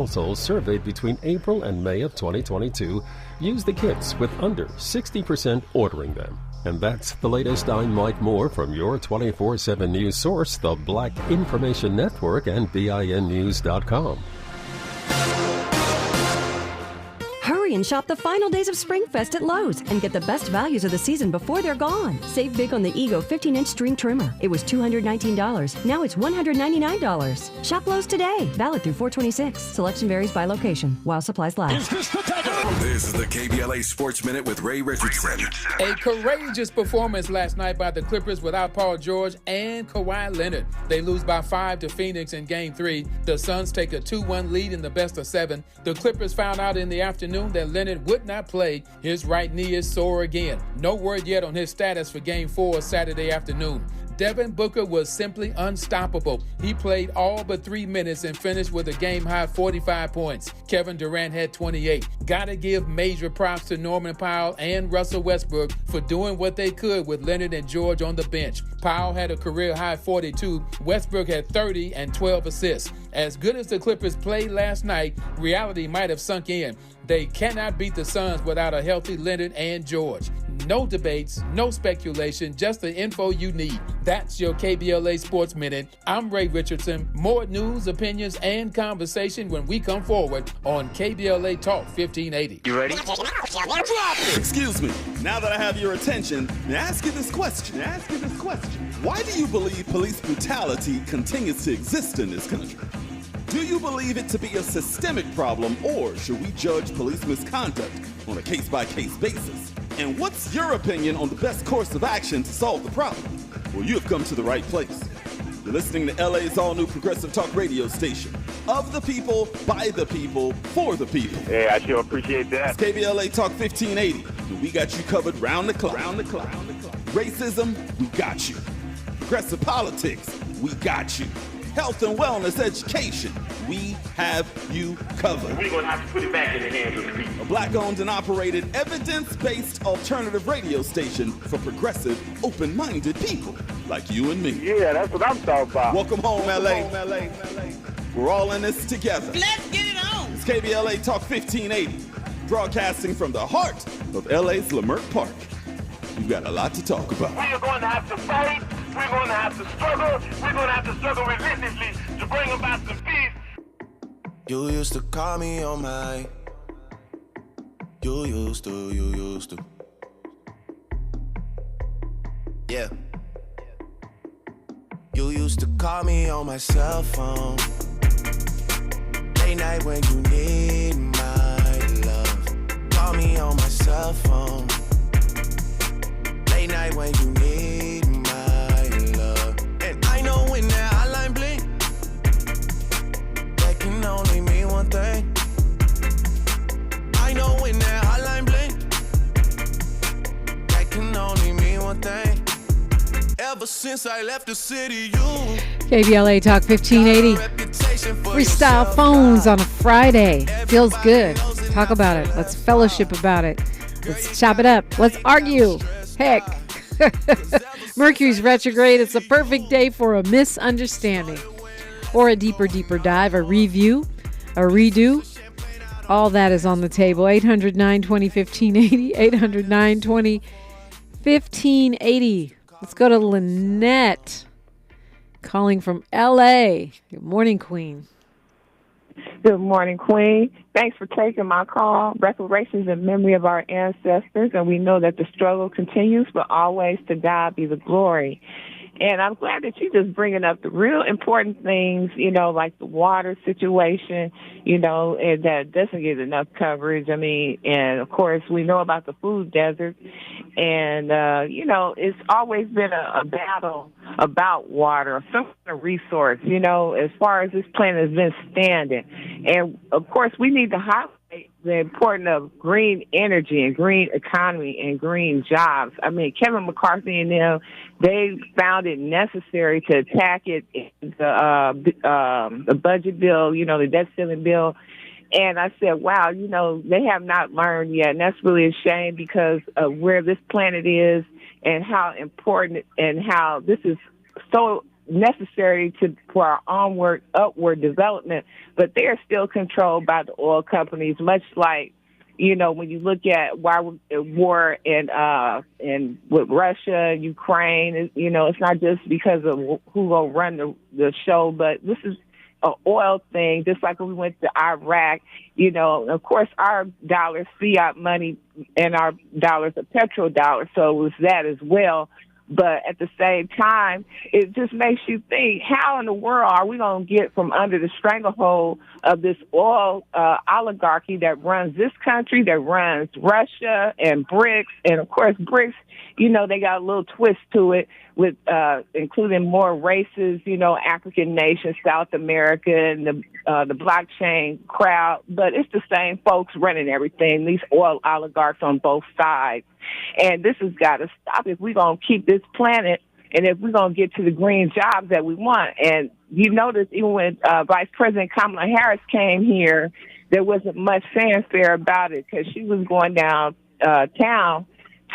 households surveyed between April and May of 2022 used the kits, with under 60% ordering them. And that's the latest. I'm Mike Moore from your 24/7 news source, the Black Information Network, and BINnews.com. Hurry and shop the final days of SpringFest at Lowe's and get the best values of the season before they're gone. Save big on the Ego 15-inch string trimmer. It was $219. Now it's $199. Shop Lowe's today. Valid through 4/26. Selection varies by location while supplies last. This is the KBLA Sports Minute with Ray Richardson. A courageous performance last night by the Clippers without Paul George and Kawhi Leonard. They lose by 5 to Phoenix in Game 3. The Suns take a 2-1 lead in the best of 7. The Clippers found out in the afternoon that Leonard would not play. His right knee is sore again. No word yet on his status for Game 4 Saturday afternoon. Devin Booker was simply unstoppable. He played all but 3 minutes and finished with a game-high 45 points. Kevin Durant had 28. Gotta give major props to Norman Powell and Russell Westbrook for doing what they could with Leonard and George on the bench. Powell had a career-high 42. Westbrook had 30 and 12 assists. As good as the Clippers played last night, reality might have sunk in. They cannot beat the Suns without a healthy Leonard and George. No debates, no speculation, just the info you need. That's your KBLA Sports Minute. I'm Ray Richardson. More news, opinions, and conversation when we come forward on KBLA Talk 1580. You ready? Excuse me. Now that I have your attention, may I ask you this question? Why do you believe police brutality continues to exist in this country? Do you believe it to be a systemic problem, or should we judge police misconduct on a case-by-case basis? And what's your opinion on the best course of action to solve the problem? Well, you have come to the right place. You're listening to LA's all-new progressive talk radio station. Of the people, by the people, for the people. Hey, I sure appreciate that. It's KBLA Talk 1580. And we got you covered round the clock. Racism, we got you. Progressive politics, we got you. Health and wellness education, we have you covered. We're going to have to put it back in the hands of the people. A black-owned and operated, evidence-based alternative radio station for progressive, open-minded people like you and me. Yeah, that's what I'm talking about. Welcome home, LA. We're all in this together. Let's get it on. It's KBLA Talk 1580, broadcasting from the heart of LA's Leimert Park. We've got a lot to talk about. We are going to have to fight. We're going to have to struggle. We're going to have to struggle relentlessly to bring about some peace. You used to call me on my. You used to. Yeah. You used to call me on my cell phone. Late night when you need my love. Call me on my cell phone. Late night when you need my love. And I know when that hotline blink, that can only mean one thing. I know when that hotline blink, that can only mean one thing. Ever since I left the city, you KBLA Talk 1580. Freestyle phones on a Friday. Feels good. Talk about it. Let's fellowship about it. Let's chop it up. Let's argue. Heck. Mercury's retrograde. It's a perfect day for a misunderstanding or a deeper dive, a review, a redo. All that is on the table. 800-920-1580. 800-920-1580. Let's go to Lynette calling from L.A. Good morning, Queen. Good morning, Queen. Thanks for taking my call. Reparations in memory of our ancestors, and we know that the struggle continues, but always to God be the glory. And I'm glad that you're just bringing up the real important things, you know, like the water situation, you know, and that doesn't get enough coverage. I mean, and, of course, we know about the food desert. And, you know, it's always been a battle about water, some kind of resource, you know, as far as this planet has been standing. And, of course, we need to highlight the importance of green energy and green economy and green jobs. I mean, Kevin McCarthy and them, they found it necessary to attack it in the budget bill, you know, the debt ceiling bill. And I said, wow, you know, they have not learned yet. And that's really a shame because of where this planet is and how important and how this is so necessary for our onward, upward development, but they are still controlled by the oil companies, much like, when you look at why war in with Russia, Ukraine, it's not just because of who will run the show, but this is an oil thing, just like when we went to Iraq. Of course, our dollars, fiat money, and our dollars are petrodollars, so it was that as well. But at the same time, it just makes you think, how in the world are we going to get from under the stranglehold of this oil oligarchy that runs this country, that runs Russia and BRICS? And, of course, BRICS, they got a little twist to it with including more races, African nations, South America, and the blockchain crowd. But it's the same folks running everything, these oil oligarchs on both sides. And this has got to stop if we're going to keep this planet and if we're going to get to the green jobs that we want. And you notice even when Vice President Kamala Harris came here, there wasn't much fanfare about it because she was going down town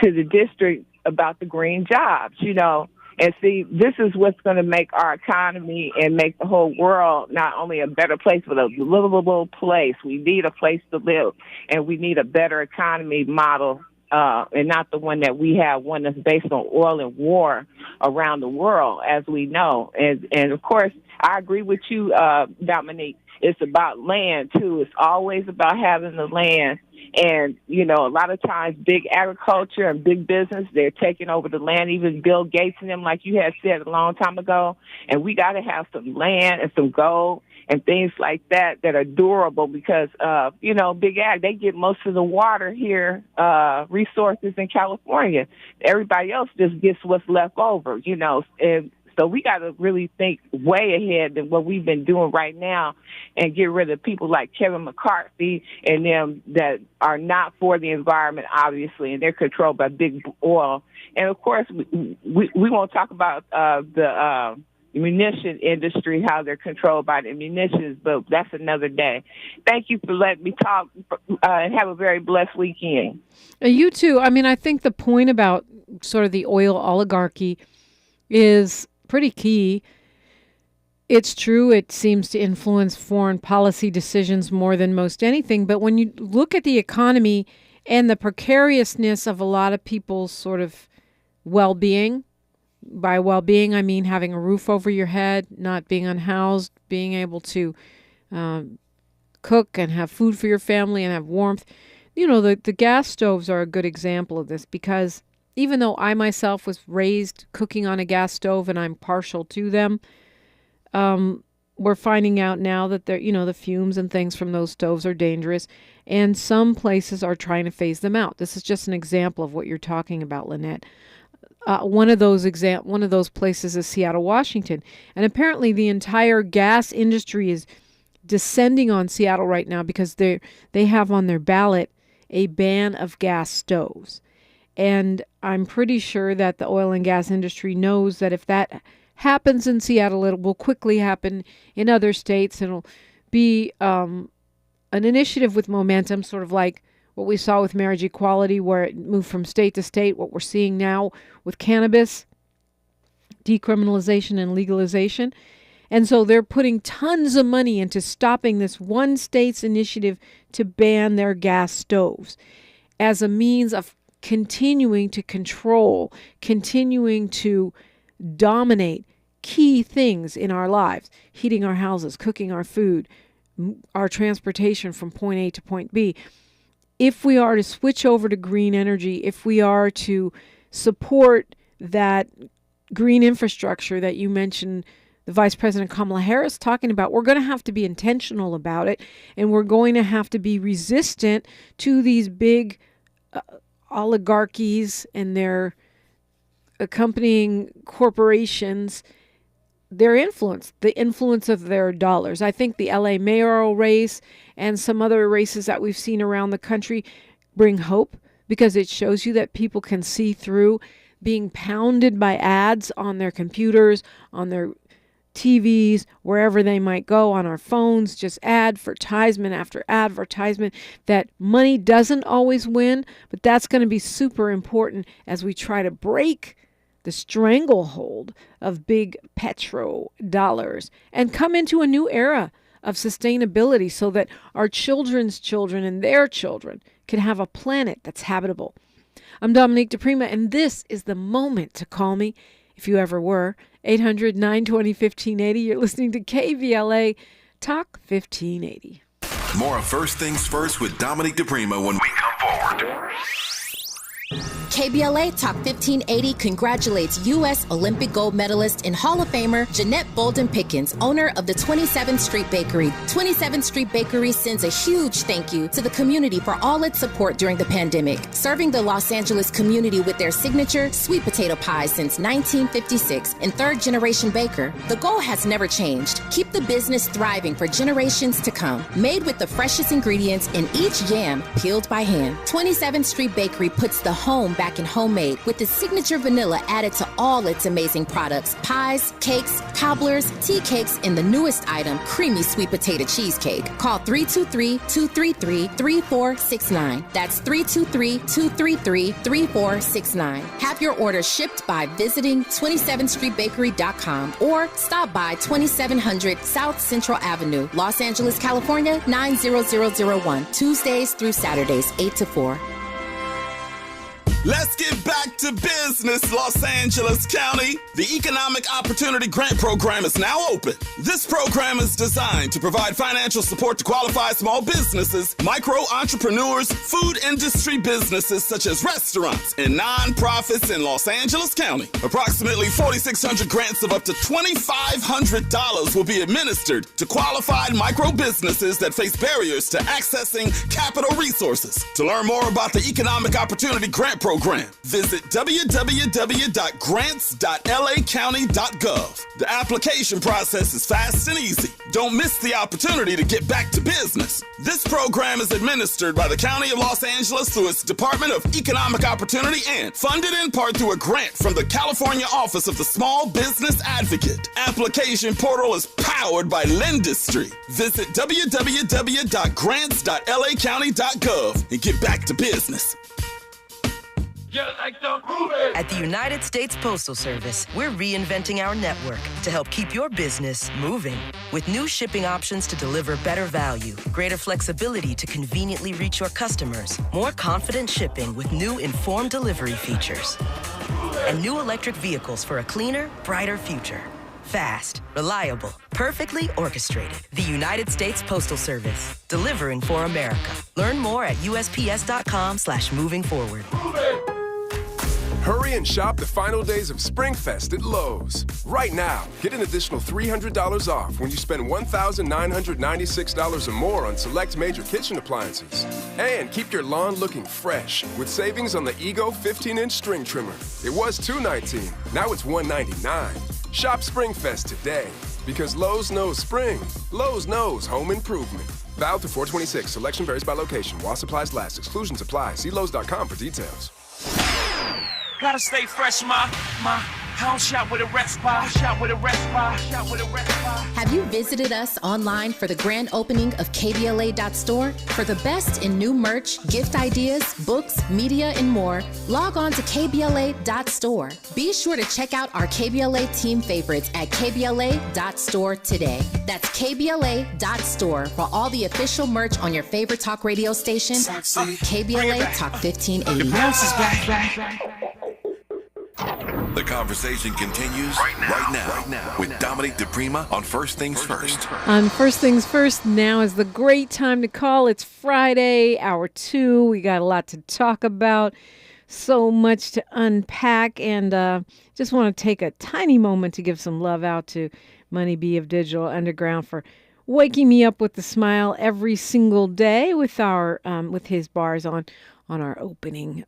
to the district about the green jobs, And see, this is what's going to make our economy and make the whole world not only a better place, but a livable place. We need a place to live, and we need a better economy model, and not the one that we have, one that's based on oil and war around the world, as we know. And of course, I agree with you, Dominique. It's about land, too. It's always about having the land. And, a lot of times big agriculture and big business, they're taking over the land, even Bill Gates and them, like you had said a long time ago. And we got to have some land and some gold and things like that are durable because, big ag, they get most of the water here, resources in California. Everybody else just gets what's left over, and so we got to really think way ahead than what we've been doing right now and get rid of people like Kevin McCarthy and them that are not for the environment, obviously, and they're controlled by big oil. And, of course, we won't talk about the munition industry, how they're controlled by the munitions, but that's another day. Thank you for letting me talk, and have a very blessed weekend. You too. I mean, I think the point about sort of the oil oligarchy is pretty key. It's true, it seems to influence foreign policy decisions more than most anything. But when you look at the economy and the precariousness of a lot of people's sort of well-being, by well-being, I mean having a roof over your head, not being unhoused, being able to cook and have food for your family and have warmth. The gas stoves are a good example of this because even though I myself was raised cooking on a gas stove and I'm partial to them, we're finding out now that the fumes and things from those stoves are dangerous, and some places are trying to phase them out. This is just an example of what you're talking about, Lynette. One of those places is Seattle, Washington, and apparently the entire gas industry is descending on Seattle right now because they have on their ballot a ban of gas stoves. And I'm pretty sure that the oil and gas industry knows that if that happens in Seattle, it will quickly happen in other states. And it'll be an initiative with momentum, sort of like what we saw with marriage equality, where it moved from state to state, what we're seeing now with cannabis, decriminalization and legalization. And so they're putting tons of money into stopping this one state's initiative to ban their gas stoves as a means of continuing to control, continuing to dominate key things in our lives, heating our houses, cooking our food, our transportation from point A to point B. If we are to switch over to green energy, if we are to support that green infrastructure that you mentioned, the Vice President Kamala Harris talking about, we're going to have to be intentional about it, and we're going to have to be resistant to these big oligarchies and their accompanying corporations, their influence, the influence of their dollars. I think the LA mayoral race and some other races that we've seen around the country bring hope because it shows you that people can see through being pounded by ads on their computers, on their TVs, wherever they might go, on our phones, just advertisement after advertisement, that money doesn't always win, but that's going to be super important as we try to break the stranglehold of big petro dollars and come into a new era of sustainability so that our children's children and their children can have a planet that's habitable. I'm Dominique DiPrima, and this is the moment to call me, if you ever were. 800-920-1580. You're listening to KBLA Talk 1580. More of First Things First with Dominique DiPrima when we come forward. KBLA Talk 1580 congratulates U.S. Olympic gold medalist and Hall of Famer Jeanette Bolden Pickens, owner of the 27th Street Bakery. 27th Street Bakery sends a huge thank you to the community for all its support during the pandemic, serving the Los Angeles community with their signature sweet potato pie since 1956 and third-generation baker. The goal has never changed. Keep the business thriving for generations to come. Made with the freshest ingredients and each yam peeled by hand. 27th Street Bakery puts the home back in homemade with the signature vanilla added to all its amazing products, pies, cakes, cobblers, tea cakes, and the newest item, creamy sweet potato cheesecake. Call 323-233-3469. That's 323-233-3469. Have your order shipped by visiting 27thstreetbakery.com or stop by 2700 South Central Avenue, Los Angeles, California, 90001, Tuesdays through Saturdays, 8 to 4. Let's get back to business, Los Angeles County. The Economic Opportunity Grant Program is now open. This program is designed to provide financial support to qualified small businesses, micro-entrepreneurs, food industry businesses such as restaurants, and nonprofits in Los Angeles County. Approximately 4,600 grants of up to $2,500 will be administered to qualified micro-businesses that face barriers to accessing capital resources. To learn more about the Economic Opportunity Grant Program, visit www.grants.lacounty.gov. The application process is fast and easy. Don't miss the opportunity to get back to business. This program is administered by the County of Los Angeles through its Department of Economic Opportunity and funded in part through a grant from the California Office of the Small Business Advocate. Application portal is powered by Lendistry. Visit www.grants.lacounty.gov and get back to business. At the United States Postal Service, we're reinventing our network to help keep your business moving. With new shipping options to deliver better value, greater flexibility to conveniently reach your customers, more confident shipping with new informed delivery features, and new electric vehicles for a cleaner, brighter future. Fast, reliable, perfectly orchestrated. The United States Postal Service, delivering for America. Learn more at USPS.com/moving forward. Hurry and shop the final days of SpringFest at Lowe's. Right now, get an additional $300 off when you spend $1,996 or more on select major kitchen appliances. And keep your lawn looking fresh with savings on the Ego 15-inch string trimmer. It was $219, now it's $199. Shop SpringFest today, because Lowe's knows spring. Lowe's knows home improvement. Valid through 4/26. Selection varies by location. While supplies last. Exclusions apply. See Lowe's.com for details. Gotta stay fresh, I don't shop with a rest bar. Have you visited us online for the grand opening of KBLA.store? For the best in new merch, gift ideas, books, media, and more, log on to KBLA.store. Be sure to check out our KBLA team favorites at KBLA.store today. That's KBLA.store for all the official merch on your favorite talk radio station, KBLA Talk 1580. The bounce is back. The conversation continues right now with Dominique DiPrima on First Things First. On First Things First, now is the great time to call. It's Friday, hour 2. We got a lot to talk about, so much to unpack, and just want to take a tiny moment to give some love out to Money B of Digital Underground for waking me up with a smile every single day with our with his bars on our opening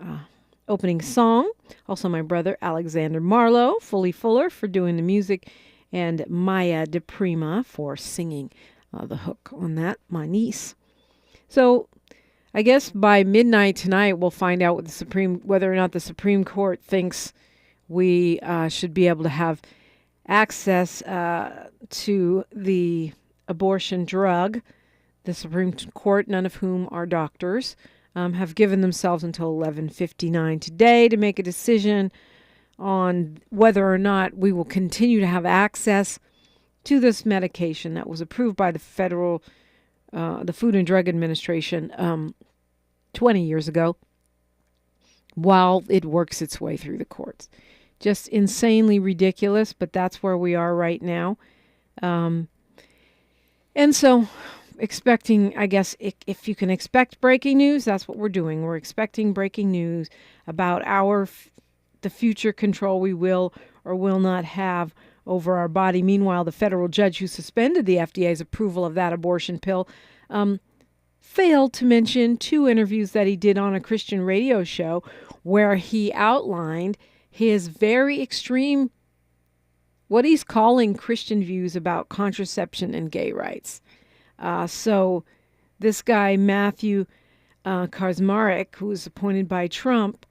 song. Also, my brother Alexander Marlowe, Fully Fuller, for doing the music, and Maya DiPrima for singing the hook on that, my niece. So I guess by midnight tonight we'll find out whether or not the Supreme Court thinks we should be able to have access to the abortion drug. The Supreme Court, none of whom are doctors, have given themselves until 11:59 today to make a decision on whether or not we will continue to have access to this medication that was approved by the the Food and Drug Administration 20 years ago, while it works its way through the courts. Just insanely ridiculous, but that's where we are right now. And so expecting, I guess, if you can expect breaking news, that's what we're doing. We're expecting breaking news about the future control we will or will not have over our body. Meanwhile, the federal judge who suspended the FDA's approval of that abortion pill failed to mention 2 interviews that he did on a Christian radio show where he outlined his very extreme, what he's calling Christian views about contraception and gay rights. So this guy, Matthew Kaczmarek, who was appointed by Trump,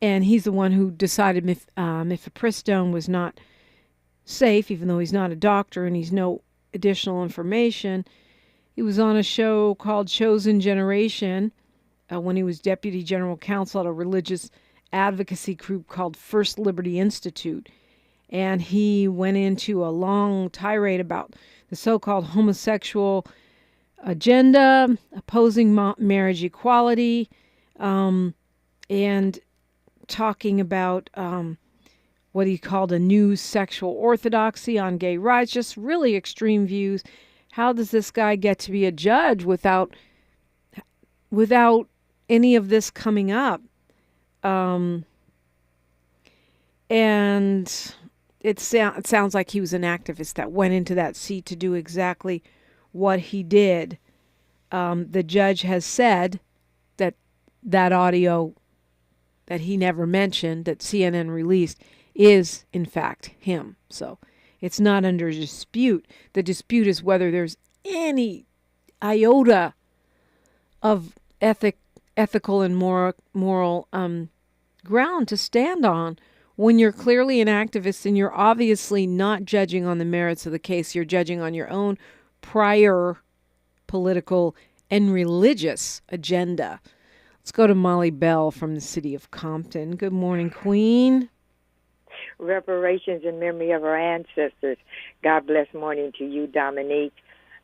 and he's the one who decided mifepristone was not safe, even though he's not a doctor and he's no additional information. He was on a show called Chosen Generation when he was deputy general counsel at a religious advocacy group called First Liberty Institute. And he went into a long tirade about the so-called homosexual agenda, opposing marriage equality, and talking about what he called a new sexual orthodoxy on gay rights, just really extreme views. How does this guy get to be a judge without any of this coming up? And it sounds like he was an activist that went into that seat to do exactly what he did. The judge has said that audio that he never mentioned, that CNN released, is in fact him. So it's not under dispute. The dispute is whether there's any iota of ethical and moral ground to stand on when you're clearly an activist and you're obviously not judging on the merits of the case. You're judging on your own prior political and religious agenda. Let's go to Molly Bell from the city of Compton. Good morning, Queen. Reparations in memory of our ancestors. God bless morning to you, Dominique,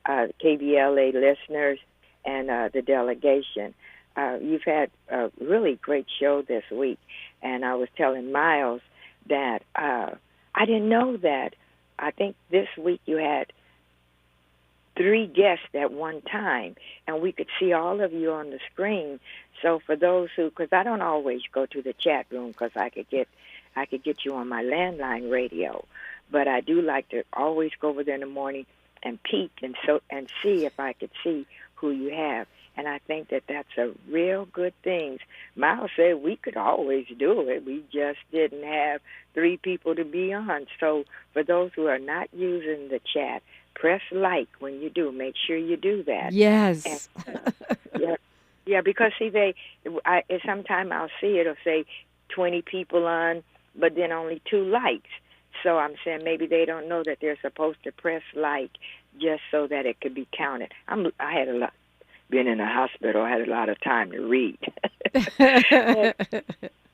KBLA listeners, and the delegation. You've had a really great show this week, and I was telling Miles that I didn't know that. I think this week you had 3 guests at one time, and we could see all of you on the screen. So for those who, because I don't always go to the chat room because I could get you on my landline radio, but I do like to always go over there in the morning and peek and see if I could see who you have. And I think that that's a real good thing. Miles said we could always do it. We just didn't have 3 people to be on. So for those who are not using the chat, press like when you do. Make sure you do that. Yes. And, yeah, because see, sometimes I'll see it'll say 20 people on, but then only 2 likes. So I'm saying maybe they don't know that they're supposed to press like just so that it could be counted. I had a lot. Been in a hospital, I had a lot of time to read.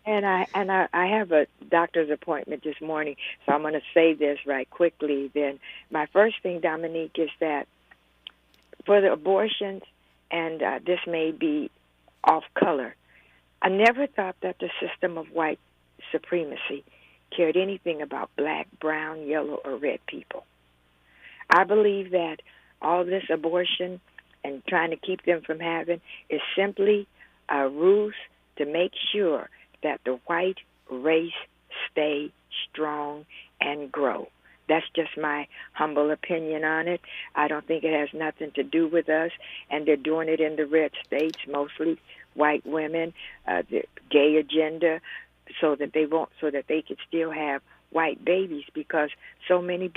and I have a doctor's appointment this morning, so I'm going to say this right quickly. Then my first thing, Dominique, is that for the abortions, and this may be off color, I never thought that the system of white supremacy cared anything about black, brown, yellow, or red people. I believe that all this abortion and trying to keep them from having is simply a ruse to make sure that the white race stay strong and grow. That's just my humble opinion on it. I don't think it has nothing to do with us, and they're doing it in the red states, mostly white women, the gay agenda, so that they could still have white babies, because so many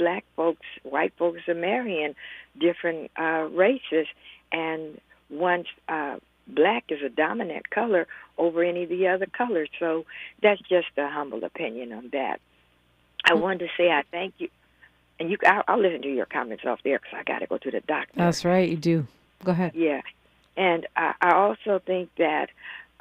white folks are marrying different races, and once black is a dominant color over any of the other colors. So that's just a humble opinion on that. I wanted to say I thank you, and I'll listen to your comments off there because I got to go to the doctor. That's right, you do. Go ahead. Yeah, and I also think that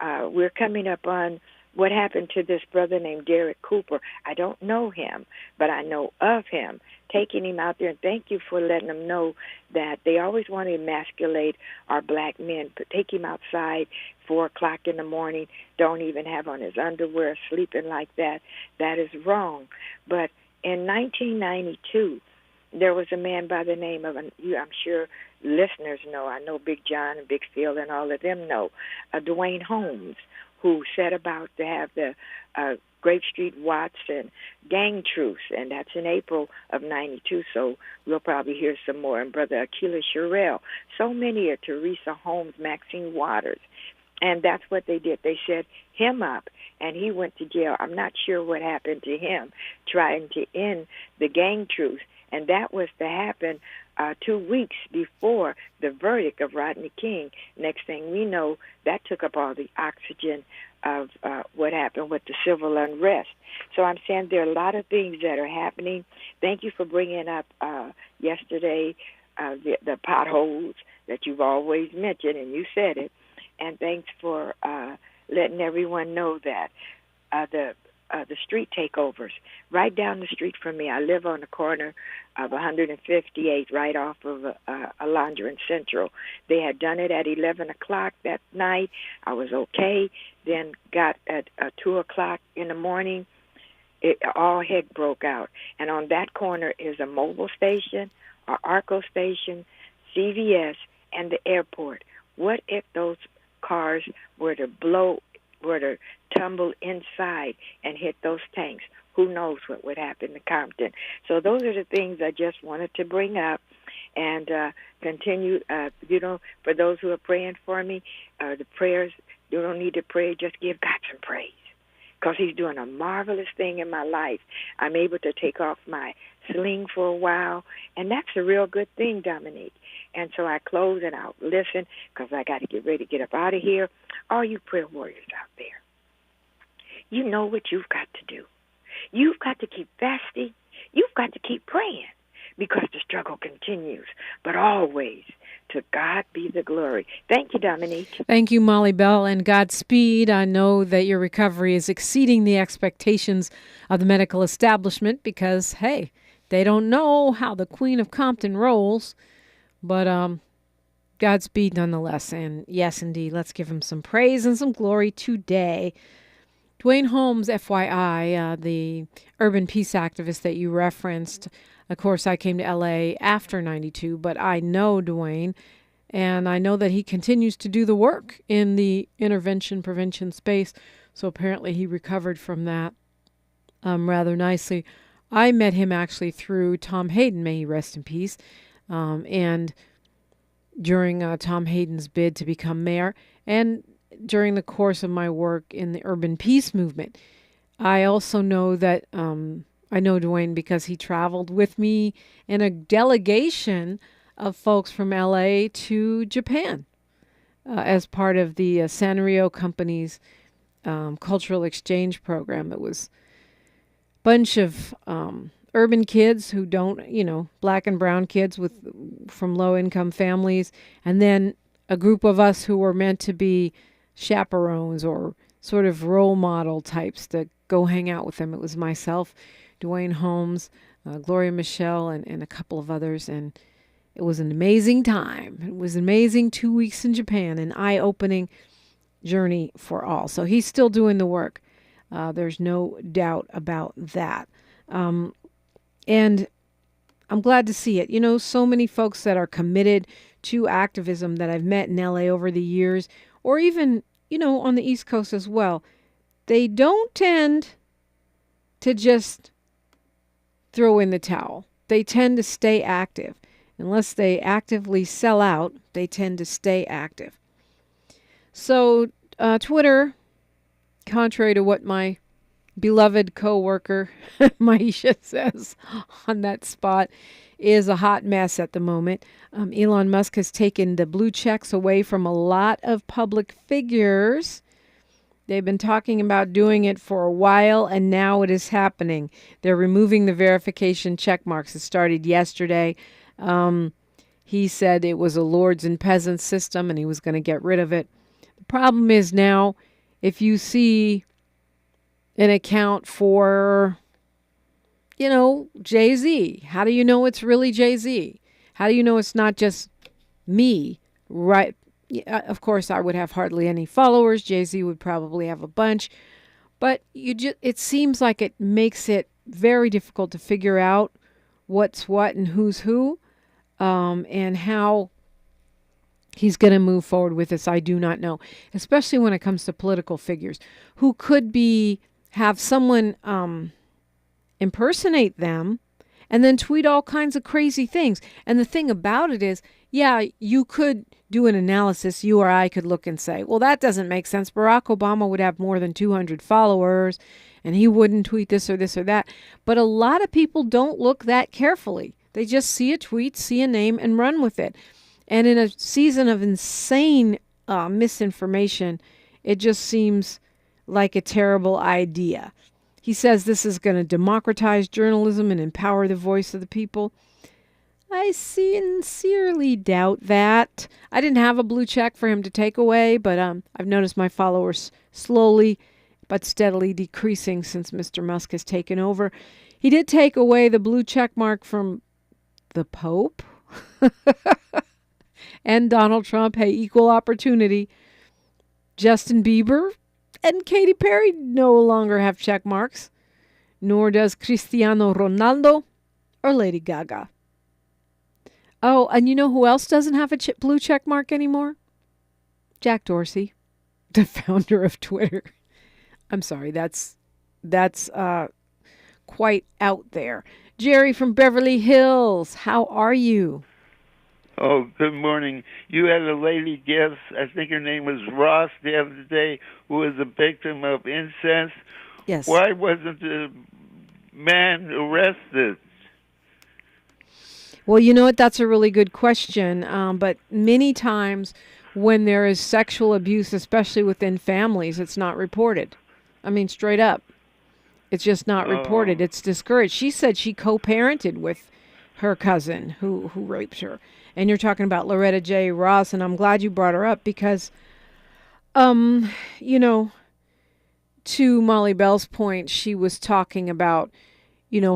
we're coming up on what happened to this brother named Derek Cooper. I don't know him, but I know of him. Taking him out there, and thank you for letting them know that they always want to emasculate our black men. But take him outside 4 o'clock in the morning, don't even have on his underwear, sleeping like that. That is wrong. But in 1992, there was a man by the name of, I'm sure listeners know, I know Big John and Big Phil and all of them know, Dwayne Holmes, who set about to have the Grape Street Watson gang truce, and that's in April of 92, so we'll probably hear some more. And Brother Achilles Sherrill, so many are Teresa Holmes, Maxine Waters, and that's what they did. They set him up, and he went to jail. I'm not sure what happened to him trying to end the gang truce, and that was to happen 2 weeks before the verdict of Rodney King. Next thing we know, that took up all the oxygen of what happened with the civil unrest. So I'm saying there are a lot of things that are happening. Thank you for bringing up yesterday the potholes that you've always mentioned, and you said it. And thanks for letting everyone know that the street takeovers right down the street from me. I live on the corner of 158th, right off of Alondra and Central. They had done it at 11 o'clock that night. I was okay. Then got at 2 o'clock in the morning, all heck broke out. And on that corner is a mobile station, a Arco station, CVS, and the airport. What if those cars were to tumble inside and hit those tanks? Who knows what would happen to Compton? So those are the things I just wanted to bring up and continue. For those who are praying for me, the prayers, you don't need to pray, just give God some praise, because he's doing a marvelous thing in my life. I'm able to take off my sling for a while, and that's a real good thing, Dominique. And so I close and I'll listen, because I got to get ready to get up out of here. All you prayer warriors out there, you know what you've got to do. You've got to keep fasting. You've got to keep praying, because the struggle continues. But always, to God be the glory. Thank you, Dominique. Thank you, Molly Bell, and Godspeed. I know that your recovery is exceeding the expectations of the medical establishment, because, hey, they don't know how the Queen of Compton rolls. But Godspeed nonetheless. And yes, indeed, let's give him some praise and some glory today. Dwayne Holmes, FYI, the urban peace activist that you referenced. Of course, I came to L.A. after 92, but I know Dwayne, and I know that he continues to do the work in the intervention prevention space. So apparently he recovered from that rather nicely. I met him actually through Tom Hayden, may he rest in peace, and during Tom Hayden's bid to become mayor, and during the course of my work in the urban peace movement. I also know that I know Dwayne because he traveled with me in a delegation of folks from LA to Japan as part of the Sanrio Company's cultural exchange program. It was a bunch of urban kids who don't, black and brown kids from low-income families, and then a group of us who were meant to be chaperones or sort of role model types to go hang out with them. It was myself, Dwayne Holmes, Gloria Michelle, and a couple of others, and it was an amazing time. It was an amazing 2 weeks in Japan, an eye-opening journey for all. So he's still doing the work. There's no doubt about that. And I'm glad to see it. So many folks that are committed to activism that I've met in LA over the years, or even, on the East Coast as well, they don't tend to just throw in the towel. They tend to stay active. Unless they actively sell out, they tend to stay active. So Twitter, contrary to what my beloved coworker Maisha says on that spot, is a hot mess at the moment. Elon Musk has taken the blue checks away from a lot of public figures. They've been talking about doing it for a while, and now it is happening. They're removing the verification check marks. It started yesterday. He said it was a lords and peasants system, and he was going to get rid of it. The problem is now, if you see an account for, Jay-Z? How do you know it's really Jay-Z? How do you know it's not just me? Right. Of course, I would have hardly any followers. Jay-Z would probably have a bunch. But it seems like it makes it very difficult to figure out what's what and who's who, and how he's going to move forward with this. I do not know, especially when it comes to political figures who could have someone impersonate them and then tweet all kinds of crazy things. And the thing about it is, yeah, you could do an analysis. You or I could look and say, well, that doesn't make sense. Barack Obama would have more than 200 followers and he wouldn't tweet this or that. But a lot of people don't look that carefully. They just see a tweet, see a name, and run with it. And in a season of insane misinformation, it just seems like a terrible idea. He says this is going to democratize journalism and empower the voice of the people. I sincerely doubt that. I didn't have a blue check for him to take away, but I've noticed my followers slowly but steadily decreasing since Mr. Musk has taken over. He did take away the blue check mark from the Pope and Donald Trump. Hey, equal opportunity. Justin Bieber and Katy Perry no longer have check marks, nor does Cristiano Ronaldo or Lady Gaga. Oh, and you know who else doesn't have a blue check mark anymore? Jack Dorsey, the founder of Twitter. I'm sorry, that's quite out there. Jerry from Beverly Hills, how are you? Oh, good morning. You had a lady guest, I think her name was Ross the other day, who was a victim of incest. Yes. Why wasn't the man arrested? Well, you know what? That's a really good question. But many times when there is sexual abuse, especially within families, it's not reported. I mean, straight up. It's just not reported. It's discouraged. She said she co-parented with her cousin who raped her. And you're talking about Loretta J. Ross, and I'm glad you brought her up because, to Molly Bell's point, she was talking about,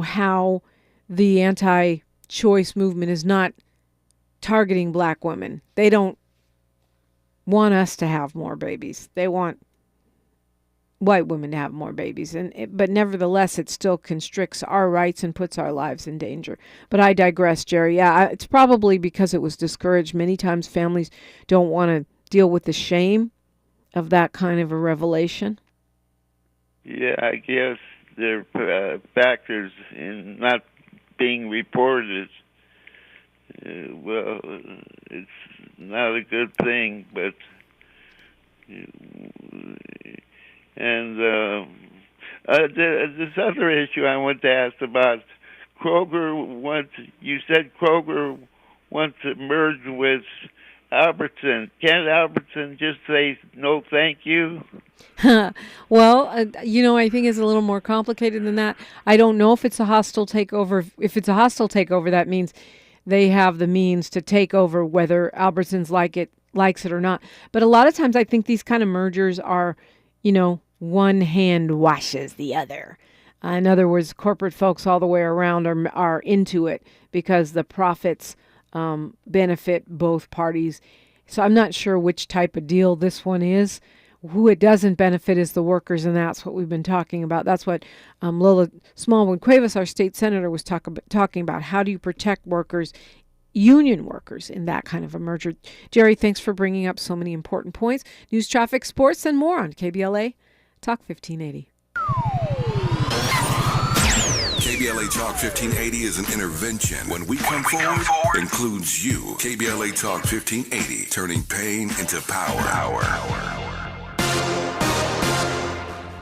how the anti-choice movement is not targeting black women. They don't want us to have more babies. They want white women to have more babies. But nevertheless, it still constricts our rights and puts our lives in danger. But I digress, Jerry. Yeah, it's probably because it was discouraged. Many times families don't want to deal with the shame of that kind of a revelation. Yeah, I guess there are factors in not being reported. Well, it's not a good thing, but... And this other issue I want to ask about, you said Kroger wants to merge with Albertson. Can't Albertson just say no thank you? Well, I think it's a little more complicated than that. I don't know if it's a hostile takeover. If it's a hostile takeover, that means they have the means to take over whether Albertsons likes it or not. But a lot of times I think these kind of mergers are, one hand washes the other. In other words, corporate folks all the way around are into it because the profits benefit both parties. So I'm not sure which type of deal this one is. Who it doesn't benefit is the workers, and that's what we've been talking about. That's what Lola Smallwood-Cuevas, our state senator, was talking about. How do you protect workers, union workers, in that kind of a merger? Jerry, thanks for bringing up so many important points. News, traffic, sports, and more on KBLA Talk 1580. KBLA Talk 1580 is an intervention. When we come forward, includes you. KBLA Talk 1580, turning pain into power.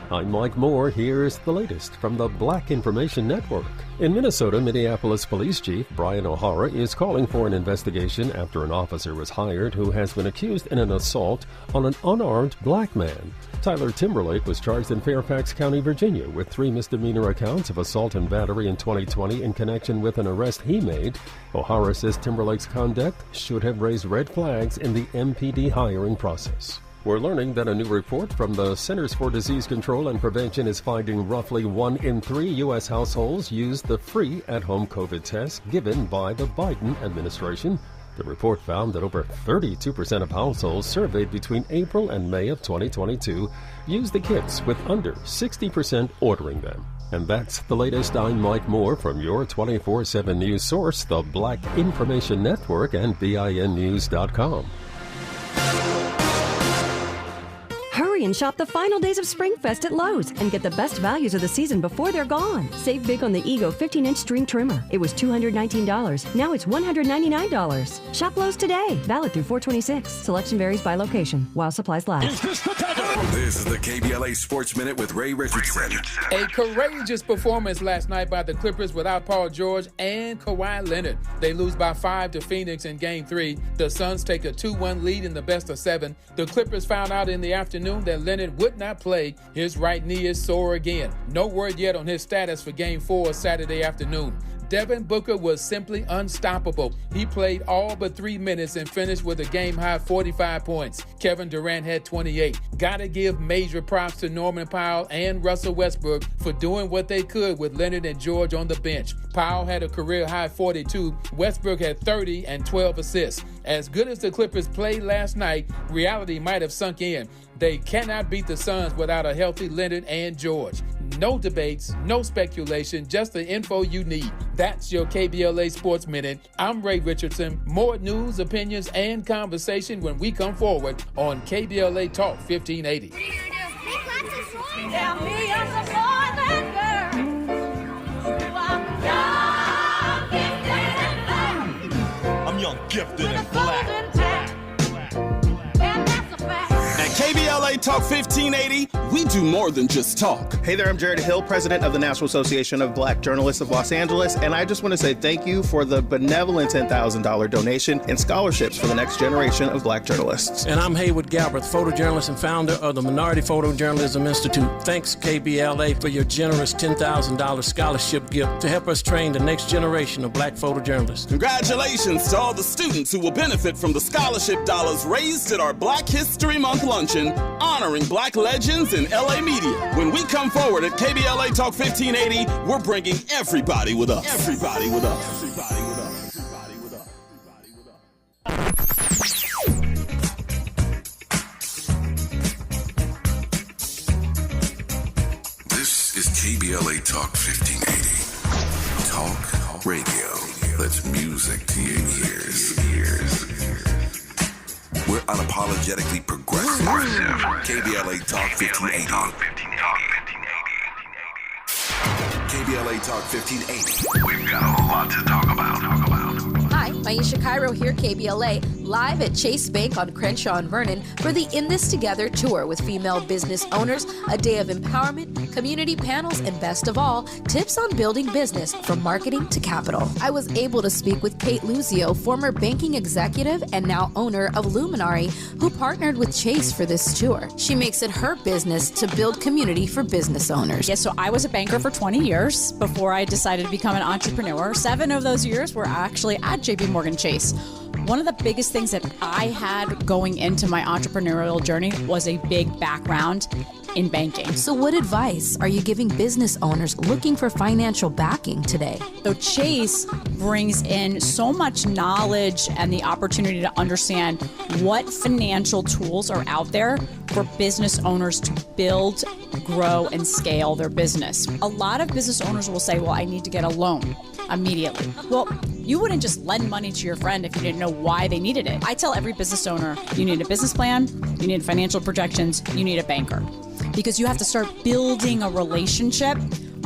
I'm Mike Moore. Here's the latest from the Black Information Network. In Minnesota, Minneapolis Police Chief Brian O'Hara is calling for an investigation after an officer was hired who has been accused in an assault on an unarmed black man. Tyler Timberlake was charged in Fairfax County, Virginia, with 3 misdemeanor accounts of assault and battery in 2020 in connection with an arrest he made. O'Hara says Timberlake's conduct should have raised red flags in the MPD hiring process. We're learning that a new report from the Centers for Disease Control and Prevention is finding roughly 1 in 3 U.S. households use the free at-home COVID test given by the Biden administration. The report found that over 32% of households surveyed between April and May of 2022 used the kits, with under 60% ordering them. And that's the latest. I'm Mike Moore from your 24/7 news source, the Black Information Network and BINnews.com. Hurry and shop the final days of SpringFest at Lowe's and get the best values of the season before they're gone. Save big on the Ego 15-inch string trimmer. It was $219. Now it's $199. Shop Lowe's today. Valid through 4/26. Selection varies by location while supplies last. This is the KBLA Sports Minute with Ray Richardson. A courageous performance last night by the Clippers without Paul George and Kawhi Leonard. They lose by 5 to Phoenix in Game 3. The Suns take a 2-1 lead in the best of 7. The Clippers found out in the afternoon that Leonard would not play. His right knee is sore again. No word yet on his status for Game 4 Saturday afternoon. Devin Booker was simply unstoppable. He played all but 3 minutes and finished with a game-high 45 points. Kevin Durant had 28. Gotta give major props to Norman Powell and Russell Westbrook for doing what they could with Leonard and George on the bench. Powell had a career-high 42. Westbrook had 30 and 12 assists. As good as the Clippers played last night, reality might have sunk in. They cannot beat the Suns without a healthy Leonard and George. No debates, no speculation, just the info you need. That's your KBLA Sports Minute. I'm Ray Richardson. More news, opinions, and conversation when we come forward on KBLA Talk 1580. Tell me you're the boy that girl. I'm young, gifted, and black. KBLA Talk 1580, we do more than just talk. Hey there, I'm Jared Hill, president of the National Association of Black Journalists of Los Angeles, and I just want to say thank you for the benevolent $10,000 donation and scholarships for the next generation of black journalists. And I'm Haywood Galbraith, photojournalist and founder of the Minority Photojournalism Institute. Thanks, KBLA, for your generous $10,000 scholarship gift to help us train the next generation of black photojournalists. Congratulations to all the students who will benefit from the scholarship dollars raised at our Black History Month luncheon honoring black legends in LA media. When we come forward at KBLA Talk 1580, we're bringing everybody with us. Everybody with us. Everybody with us. Everybody with us. Everybody with us. This is KBLA Talk 1580. Talk radio. That's music to your ears. We're unapologetically progressive. KBLA Talk 1580. KBLA Talk 1580. We've got a lot to talk about. Hi, Maisha Cairo here, KBLA, live at Chase Bank on Crenshaw and Vernon for the In This Together tour with female business owners, a day of empowerment, community panels, and best of all, tips on building business from marketing to capital. I was able to speak with Kate Luzio, former banking executive and now owner of Luminary, who partnered with Chase for this tour. She makes it her business to build community for business owners. Yes, so I was a banker for 20 years before I decided to become an entrepreneur. 7 of those years were actually at JP Morgan Chase. One of the biggest things that I had going into my entrepreneurial journey was a big background in banking. So what advice are you giving business owners looking for financial backing today? So Chase brings in so much knowledge and the opportunity to understand what financial tools are out there for business owners to build, grow, and scale their business. A lot of business owners will say, well, I need to get a loan immediately. Well, you wouldn't just lend money to your friend if you didn't know why they needed it. I tell every business owner, you need a business plan, you need financial projections, you need a banker. Because you have to start building a relationship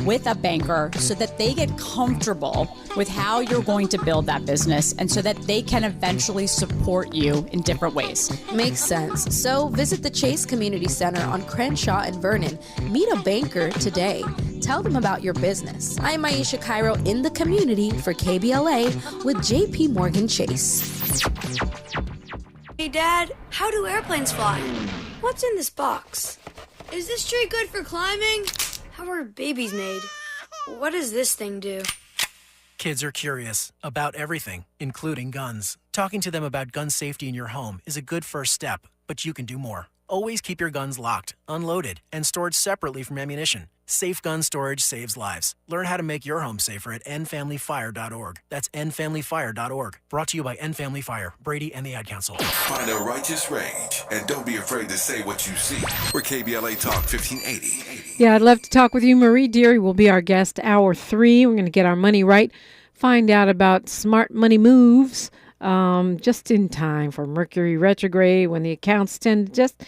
with a banker so that they get comfortable with how you're going to build that business and so that they can eventually support you in different ways. Makes sense. So visit the Chase Community Center on Crenshaw and Vernon. Meet a banker today. Tell them about your business. I'm Maisha Cairo in the community for KBLA with JP Morgan Chase. Hey Dad, how do airplanes fly? What's in this box? Is this tree good for climbing? How are babies made? What does this thing do? Kids are curious about everything, including guns. Talking to them about gun safety in your home is a good first step, but you can do more. Always keep your guns locked, unloaded, and stored separately from ammunition. Safe gun storage saves lives. Learn how to make your home safer at endfamilyfire.org. That's endfamilyfire.org. Brought to you by End Family Fire, Brady, and the Ad Council. Find a righteous rage, and don't be afraid to say what you see. We're KBLA Talk 1580. Yeah, I'd love to talk with you. Marie Deary will be our guest, hour 3. We're going to get our money right, find out about smart money moves, just in time for Mercury retrograde, when the accounts tend to just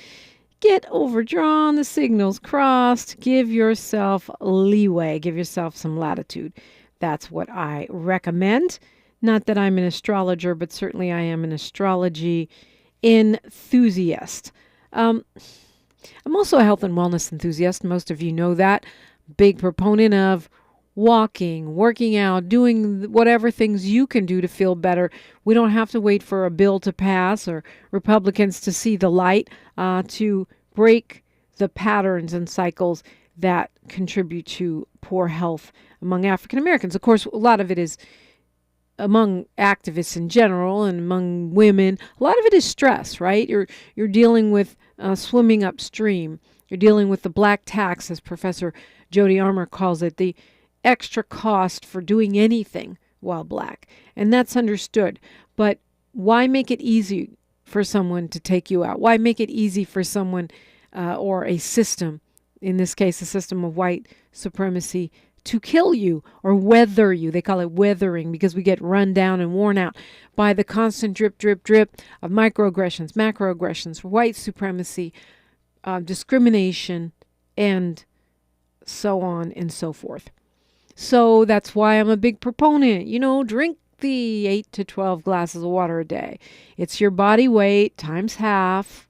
get overdrawn, the signals crossed. Give yourself leeway. Give yourself some latitude. That's what I recommend. Not that I'm an astrologer, but certainly I am an astrology enthusiast. I'm also a health and wellness enthusiast. Most of you know that. Big proponent of walking, working out, doing whatever things you can do to feel better. We don't have to wait for a bill to pass or Republicans to see the light to break the patterns and cycles that contribute to poor health among African Americans. Of course, a lot of it is among activists in general and among women. A lot of it is stress, right? You're dealing with swimming upstream. You're dealing with the black tax, as Professor Jody Armour calls it, the extra cost for doing anything while black. And that's understood. But why make it easy for someone to take you out? Why make it easy for someone or a system, in this case, a system of white supremacy, to kill you or weather you? They call it weathering because we get run down and worn out by the constant drip, drip, drip of microaggressions, macroaggressions, white supremacy, discrimination, and so on and so forth. So that's why I'm a big proponent. Drink the 8 to 12 glasses of water a day. It's your body weight times half,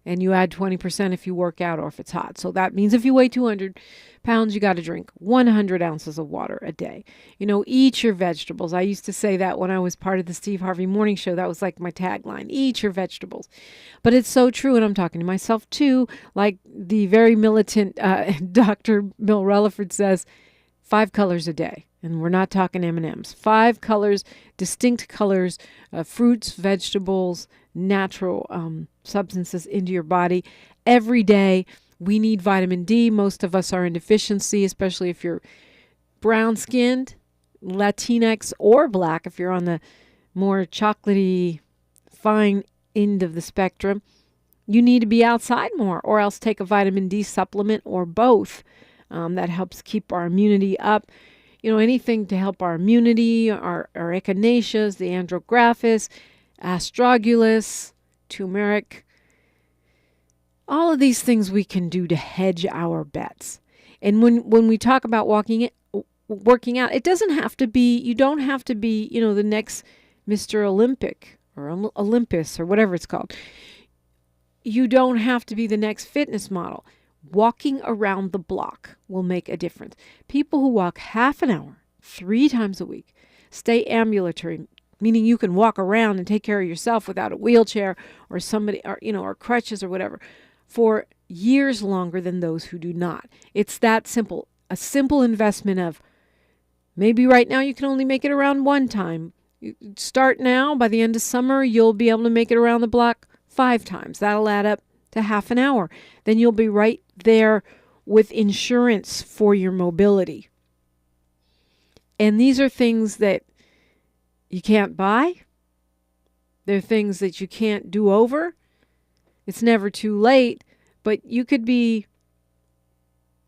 and you add 20% if you work out or if it's hot. So that means if you weigh 200 pounds, you got to drink 100 ounces of water a day. Eat your vegetables. I used to say that when I was part of the Steve Harvey Morning Show. That was like my tagline, eat your vegetables. But it's so true, and I'm talking to myself too, like the very militant Dr. Bill Relaford says, 5 colors a day. And we're not talking M&Ms. 5 colors, distinct colors, fruits, vegetables, natural substances into your body every day. We need vitamin D. Most of us are in deficiency, especially if you're brown-skinned, Latinx, or black, if you're on the more chocolatey, fine end of the spectrum. You need to be outside more, or else take a vitamin D supplement or both. That helps keep our immunity up. Anything to help our immunity, our echinaceas, the andrographis, astragalus, turmeric. All of these things we can do to hedge our bets. And when we talk about working out, it doesn't have to be, you don't have to be, the next Mr. Olympic or Olympus or whatever it's called. You don't have to be the next fitness model. Walking around the block will make a difference. People who walk half an hour, 3 times a week, stay ambulatory, meaning you can walk around and take care of yourself without a wheelchair or somebody, or crutches or whatever, for years longer than those who do not. It's that simple. A simple investment of maybe right now you can only make it around 1 time. You start now, by the end of summer, you'll be able to make it around the block 5 times. That'll add up to half an hour. Then you'll be right there with insurance for your mobility. And these are things that you can't buy. They're things that you can't do over. It's never too late, but you could be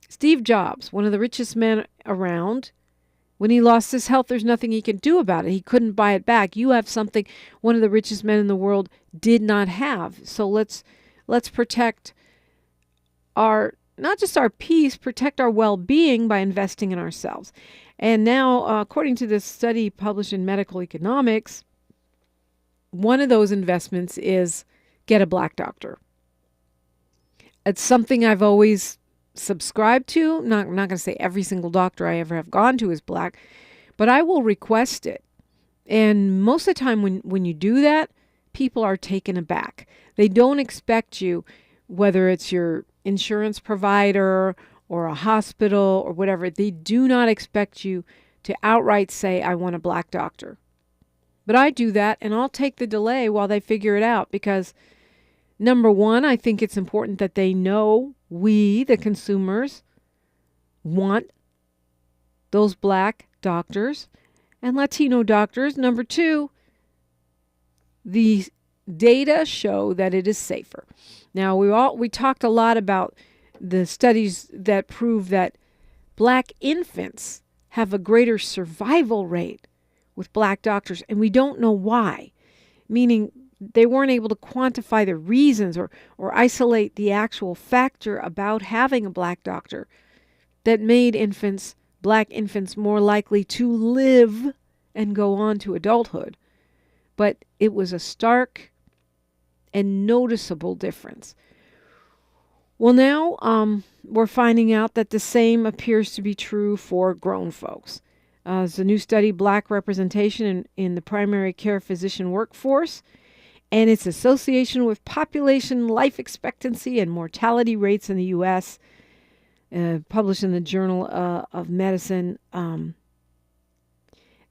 Steve Jobs, one of the richest men around. When he lost his health, there's nothing he could do about it. He couldn't buy it back. You have something one of the richest men in the world did not have. So let's protect not just our peace, protect our well-being by investing in ourselves. And now, according to this study published in Medical Economics, one of those investments is get a black doctor. It's something I've always subscribed to. I'm not going to say every single doctor I ever have gone to is black, but I will request it. And most of the time when you do that, people are taken aback. They don't expect you, whether it's your insurance provider or a hospital or whatever, they do not expect you to outright say, I want a black doctor. But I do that, and I'll take the delay while they figure it out, because Number one, I think it's important that they know we, the consumers, want those black doctors and Latino doctors. Number two, the data show that it is safer. Now, we talked a lot about the studies that prove that black infants have a greater survival rate with black doctors, and we don't know why, meaning they weren't able to quantify the reasons or isolate the actual factor about having a black doctor that made black infants more likely to live and go on to adulthood. But it was a stark and noticeable difference. Well, now we're finding out that the same appears to be true for grown folks. It's a new study, Black Representation in the Primary Care Physician Workforce, and its association with population life expectancy and mortality rates in the U.S., published in the Journal of Medicine.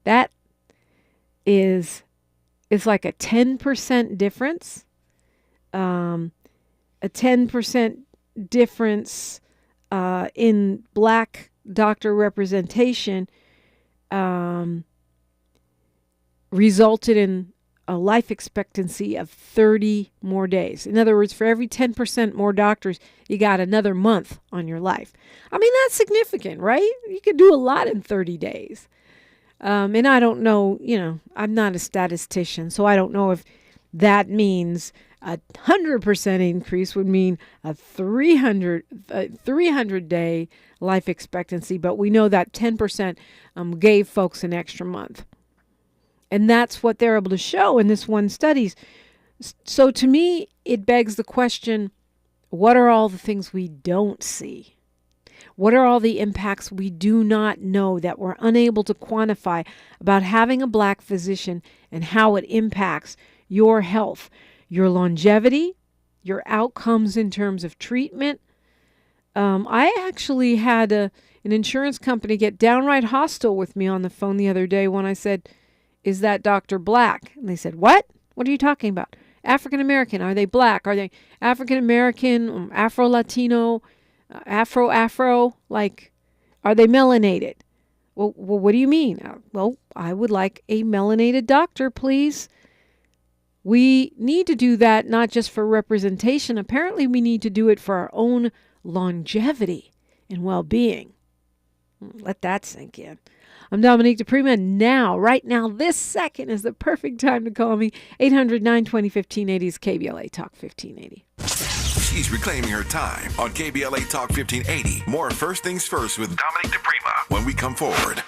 That is like a 10% difference. A 10% difference in black doctor representation resulted in a life expectancy of 30 more days. In other words, for every 10% more doctors, you got another month on your life. I mean, that's significant, right? You could do a lot in 30 days. And I don't know, I'm not a statistician, so I don't know if that means a 100% increase would mean a 300-day life expectancy, but we know that 10% gave folks an extra month. And that's what they're able to show in this one study. So to me, it begs the question, what are all the things we don't see? What are all the impacts we do not know that we're unable to quantify about having a black physician and how it impacts your health, your longevity, your outcomes in terms of treatment? I actually had an insurance company get downright hostile with me on the phone the other day when I said, "Is that doctor black?" And they said, "What? What are you talking about? African American? Are they black? Are they African American, Afro Latino, Afro? Like, are they melanated?" Well, what do you mean? Well, I would like a melanated doctor, please. We need to do that not just for representation. Apparently, we need to do it for our own longevity and well-being. Let that sink in. I'm Dominique DiPrima. Now, right now, this second is the perfect time to call me. 800-920-1580 is KBLA Talk 1580. She's reclaiming her time on KBLA Talk 1580. More First Things First with Dominique DiPrima when we come forward.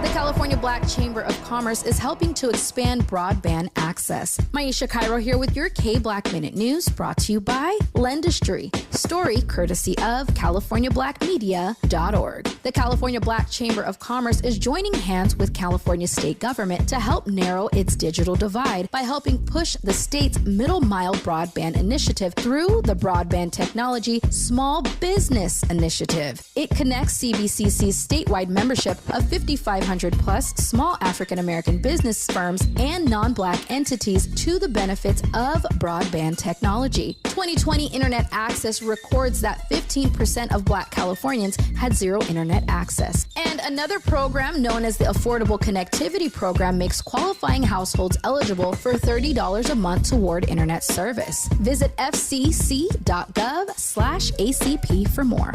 The California Black Chamber of Commerce is helping to expand broadband access. Maisha Cairo here with your K-Black Minute News, brought to you by Lendistry. Story courtesy of CaliforniaBlackMedia.org. The California Black Chamber of Commerce is joining hands with California state government to help narrow its digital divide by helping push the state's middle mile broadband initiative through the Broadband Technology Small Business Initiative. It connects CBCC's statewide membership of 5,500 plus small African American business firms and non-black entities to the benefits of broadband technology. 2020 Internet Access records that 15% of black Californians had zero internet access. And another program known as the Affordable Connectivity Program makes qualifying households eligible for $30 a month toward internet service. Visit fcc.gov/ACP for more.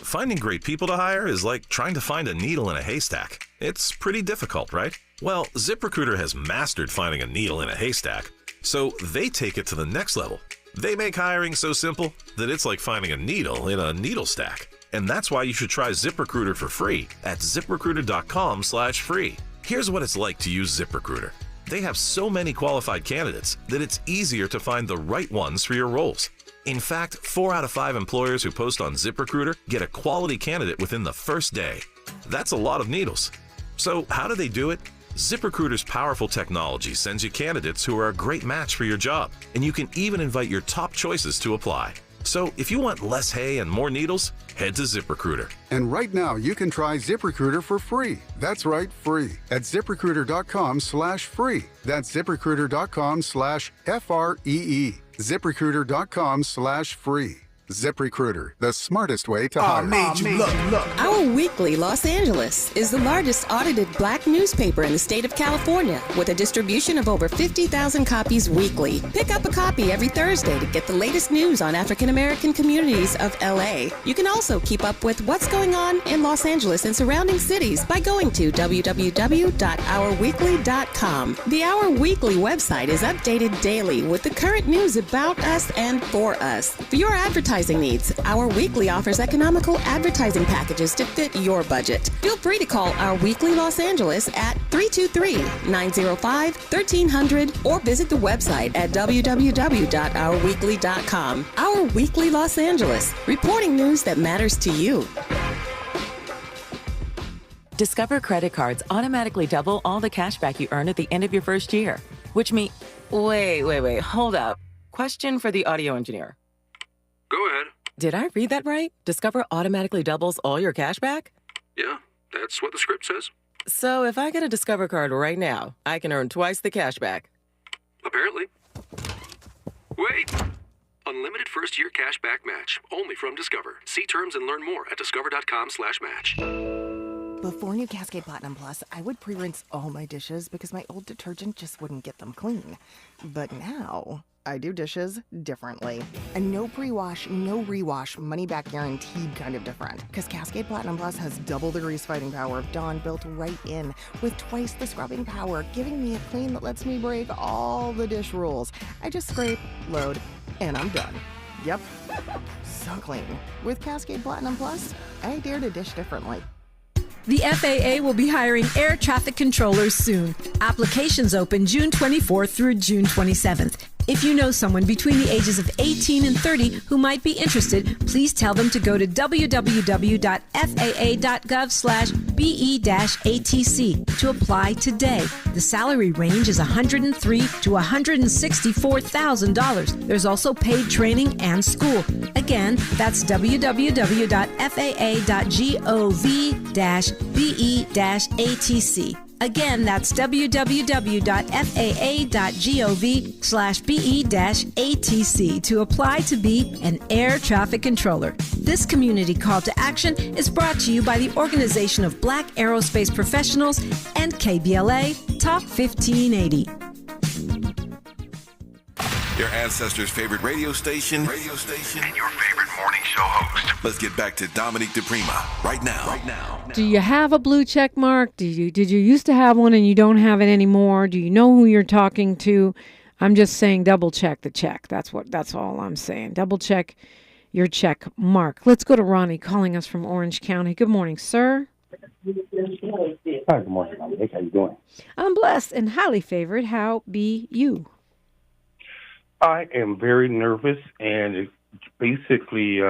Finding great people to hire is like trying to find a needle in a haystack. It's pretty difficult, right? Well, ZipRecruiter has mastered finding a needle in a haystack, so they take it to the next level. They make hiring so simple that it's like finding a needle in a needle stack. And that's why you should try ZipRecruiter for free at ziprecruiter.com/free. Here's what it's like to use ZipRecruiter. They have so many qualified candidates that it's easier to find the right ones for your roles. In fact, 4 out of 5 employers who post on ZipRecruiter get a quality candidate within the first day. That's a lot of needles. So how do they do it? ZipRecruiter's powerful technology sends you candidates who are a great match for your job, and you can even invite your top choices to apply. So if you want less hay and more needles, head to ZipRecruiter. And right now, you can try ZipRecruiter for free. That's right, free. At ZipRecruiter.com/free. That's ZipRecruiter.com/FREE. ZipRecruiter.com/free. ZipRecruiter, the smartest way to hire. Our Weekly Los Angeles is the largest audited black newspaper in the state of California with a distribution of over 50,000 copies weekly. Pick up a copy every Thursday to get the latest news on African American communities of LA. You can also keep up with what's going on in Los Angeles and surrounding cities by going to www.ourweekly.com. The Our Weekly website is updated daily with the current news about us and for us. For your advertising needs, Our Weekly offers economical advertising packages to fit your budget. Feel free to call Our Weekly Los Angeles at 323-905-1300 or visit the website at www.ourweekly.com. Our Weekly Los Angeles, reporting news that matters to you. Discover credit cards automatically double all the cash back you earn at the end of your first year, which means... Wait, hold up. Question for the audio engineer. Go ahead. Did I read that right? Discover automatically doubles all your cash back? Yeah, that's what the script says. So if I get a Discover card right now, I can earn twice the cash back. Apparently. Wait! Unlimited first-year cash back match. Only from Discover. See terms and learn more at discover.com/match. Before new Cascade Platinum Plus, I would pre-rinse all my dishes because my old detergent just wouldn't get them clean. But now, I do dishes differently. A no pre-wash, no rewash, money-back guaranteed kind of different. Because Cascade Platinum Plus has double the grease-fighting power of Dawn built right in, with twice the scrubbing power, giving me a clean that lets me break all the dish rules. I just scrape, load, and I'm done. Yep, so clean. With Cascade Platinum Plus, I dare to dish differently. The FAA will be hiring air traffic controllers soon. Applications open June 24th through June 27th. If you know someone between the ages of 18 and 30 who might be interested, please tell them to go to www.faa.gov/BE-ATC to apply today. The salary range is $103,000 to $164,000. There's also paid training and school. Again, that's www.faa.gov/BE-ATC. Again, that's www.faa.gov/BE-ATC to apply to be an air traffic controller. This community call to action is brought to you by the Organization of Black Aerospace Professionals and KBLA Talk 1580. Your ancestors' favorite radio station, and your favorite morning show host. Let's get back to Dominique DiPrima right now. Do you have a blue check mark? Did you used to have one and you don't have it anymore? Do you know who you're talking to? I'm just saying double check the check. That's all I'm saying. Double check your check mark. Let's go to Ronnie calling us from Orange County. Good morning, sir. Hi, good morning, Dominique. How you doing? I'm blessed and highly favored. How be you? I am very nervous and it's basically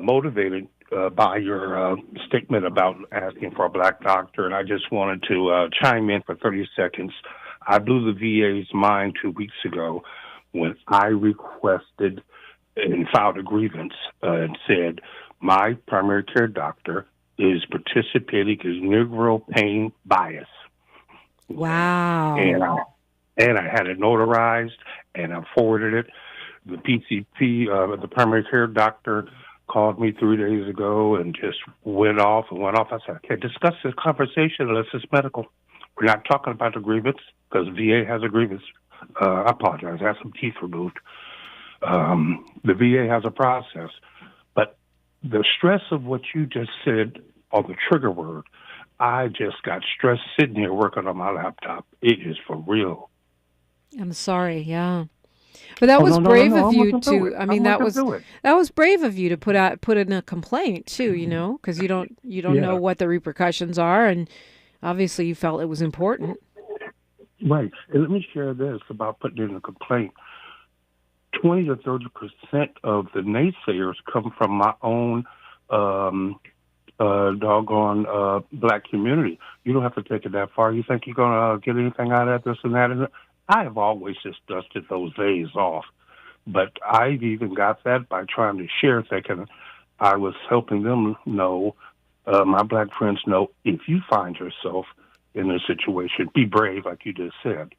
motivated by your statement about asking for a black doctor, and I just wanted to chime in for 30 seconds. I blew the VA's mind 2 weeks ago when I requested and filed a grievance and said my primary care doctor is participating in Negro pain bias. Wow. And I had it notarized, and I forwarded it. The PCP, the primary care doctor, called me 3 days ago and just went off. I said, I can't discuss this conversation unless it's medical. We're not talking about the grievance because VA has a grievance. I apologize. I had some teeth removed. The VA has a process. But the stress of what you just said on the trigger word, I just got stressed sitting here working on my laptop. It is for real. I'm sorry, yeah. But that was brave of you to. I mean, that was brave of you to put in a complaint too. You know, because you don't know what the repercussions are, and obviously you felt it was important. Right. And let me share this about putting in a complaint. 20 to 30% of the naysayers come from my own doggone black community. You don't have to take it that far. You think you're gonna get anything out of this and that? And I have always just dusted those days off. But I even got that by trying to share, thinking I was helping them know, my black friends know, if you find yourself in a situation, be brave, like you just said.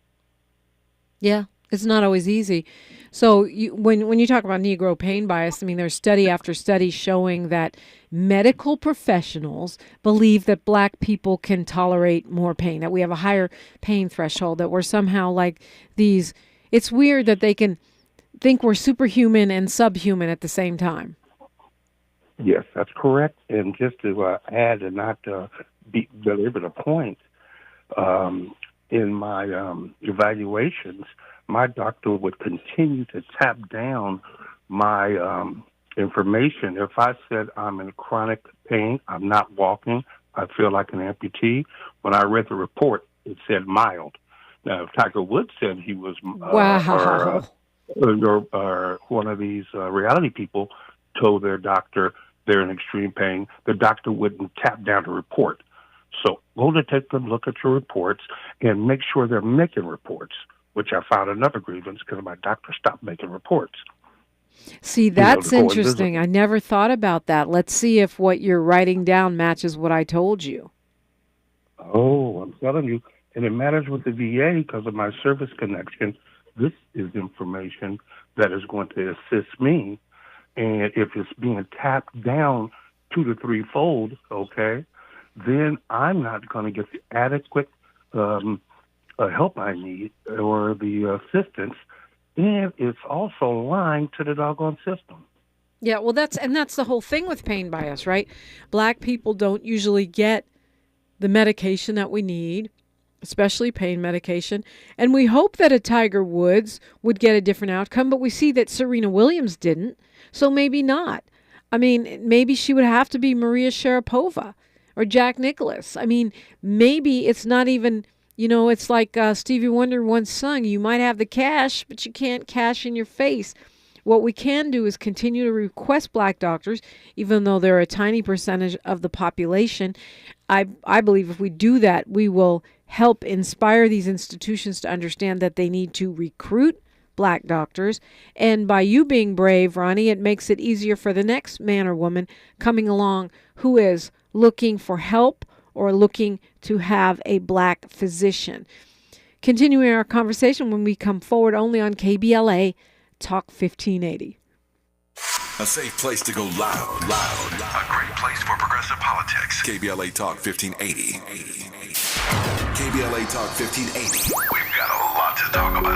Yeah, it's not always easy. So when you talk about Negro pain bias, I mean, there's study after study showing that medical professionals believe that black people can tolerate more pain, that we have a higher pain threshold, that we're somehow like these. It's weird that they can think we're superhuman and subhuman at the same time. Yes, that's correct. And just to add and not belabor the point, in my evaluations, my doctor would continue to tap down my information. If I said I'm in chronic pain, I'm not walking, I feel like an amputee, when I read the report, it said mild. Now, if Tiger Woods said he was, or one of these reality people told their doctor they're in extreme pain, the doctor wouldn't tap down the report. So go to take a look at your reports and make sure they're making reports, which I found another grievance because my doctor stopped making reports. See, that's interesting. I never thought about that. Let's see if what you're writing down matches what I told you. Oh, I'm telling you. And it matters with the VA because of my service connection. This is information that is going to assist me. And if it's being tapped down 2 to 3-fold, okay, then I'm not going to get the adequate help I need or the assistance. And it's also lying to the doggone system. Yeah, well, that's the whole thing with pain bias, right? Black people don't usually get the medication that we need, especially pain medication. And we hope that a Tiger Woods would get a different outcome, but we see that Serena Williams didn't, so maybe not. I mean, maybe she would have to be Maria Sharapova or Jack Nicklaus. I mean, maybe it's not even, it's like Stevie Wonder once sung, you might have the cash, but you can't cash in your face. What we can do is continue to request black doctors, even though they're a tiny percentage of the population. I believe if we do that, we will help inspire these institutions to understand that they need to recruit black doctors. And by you being brave, Ronnie, it makes it easier for the next man or woman coming along who is looking for help or looking to have a black physician. Continuing our conversation when we come forward only on KBLA Talk 1580. A safe place to go loud. A great place for progressive politics. KBLA Talk 1580. KBLA Talk 1580. We've got a lot to talk about.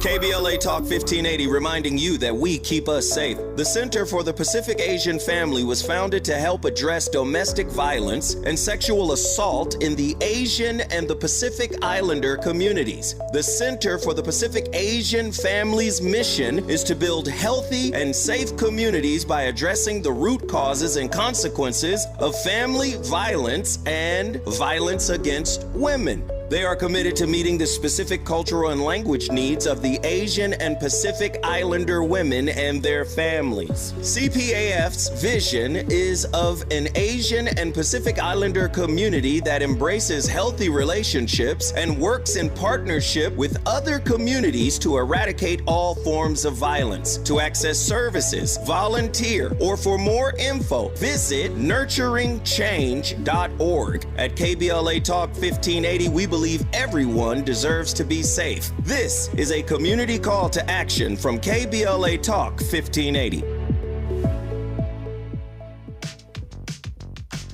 KBLA Talk 1580 reminding you that we keep us safe. The Center for the Pacific Asian Family was founded to help address domestic violence and sexual assault in the Asian and the Pacific Islander communities. The Center for the Pacific Asian Family's mission is to build healthy and safe communities by addressing the root causes and consequences of family violence and violence against women. They are committed to meeting the specific cultural and language needs of the Asian and Pacific Islander women and their families. CPAF's vision is of an Asian and Pacific Islander community that embraces healthy relationships and works in partnership with other communities to eradicate all forms of violence. To access services, volunteer, or for more info, visit nurturingchange.org. At KBLA Talk 1580, we believe everyone deserves to be safe. This is a community call to action from KBLA Talk 1580.